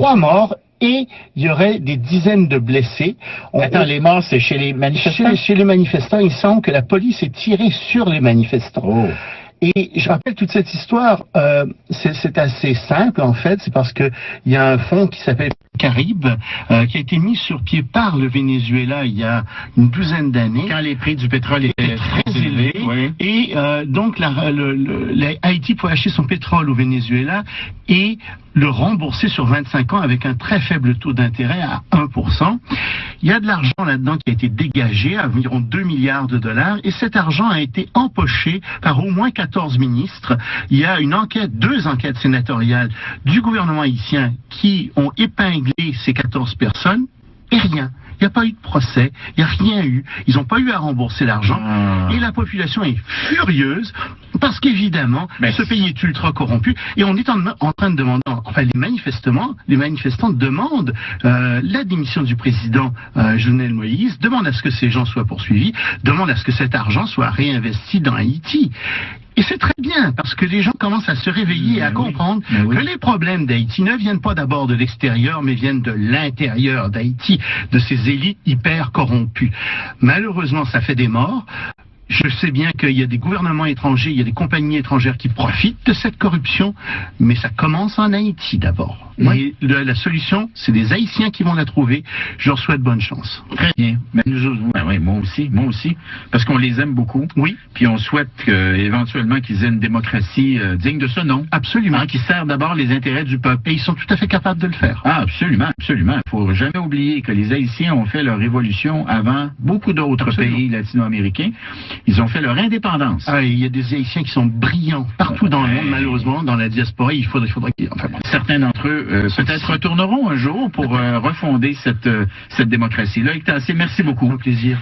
3 morts et il y aurait des dizaines de blessés. Attends, les morts, c'est chez les manifestants? Chez les manifestants, il semble que la police ait tiré sur les manifestants. Oh. Et je rappelle toute cette histoire, c'est assez simple en fait, c'est parce que il y a un fonds qui s'appelle Caribe, qui a été mis sur pied par le Venezuela il y a une douzaine d'années. Quand les prix du pétrole étaient très élevés. Oui. Et donc Haïti pouvait acheter son pétrole au Venezuela et le rembourser sur 25 ans avec un très faible taux d'intérêt à 1%. Il y a de l'argent là-dedans qui a été dégagé, à environ 2 milliards de dollars, et cet argent a été empoché par au moins 14 ministres. Il y a deux enquêtes sénatoriales du gouvernement haïtien qui ont épinglé ces 14 personnes, et rien. Il n'y a pas eu de procès, il n'y a rien eu. Ils n'ont pas eu à rembourser l'argent. Et la population est furieuse parce qu'évidemment, ce pays est ultra corrompu. Et on est en train de demander, enfin les manifestants demandent la démission du président Jovenel Moïse, demandent à ce que ces gens soient poursuivis, demandent à ce que cet argent soit réinvesti dans Haïti. Et c'est très bien, parce que les gens commencent à se réveiller et à comprendre que les problèmes d'Haïti ne viennent pas d'abord de l'extérieur, mais viennent de l'intérieur d'Haïti, de ces élites hyper corrompues. Malheureusement, ça fait des morts. Je sais bien qu'il y a des gouvernements étrangers, il y a des compagnies étrangères qui profitent de cette corruption, mais ça commence en Haïti d'abord. Et la solution, c'est des Haïtiens qui vont la trouver. Je leur souhaite bonne chance. Très bien. Mais moi aussi, parce qu'on les aime beaucoup. Oui. Puis on souhaite éventuellement qu'ils aient une démocratie digne de ce nom. Absolument. Qui sert d'abord les intérêts du peuple. Et ils sont tout à fait capables de le faire. Ah, absolument. Il ne faut jamais oublier que les Haïtiens ont fait leur révolution avant beaucoup d'autres pays latino-américains. Ils ont fait leur indépendance. Ah, il y a des Haïtiens qui sont brillants partout dans le monde, malheureusement, dans la diaspora. Il faudrait qu'ils... Enfin, certains d'entre eux peut-être retourneront un jour pour refonder cette démocratie-là. Merci beaucoup. Un plaisir.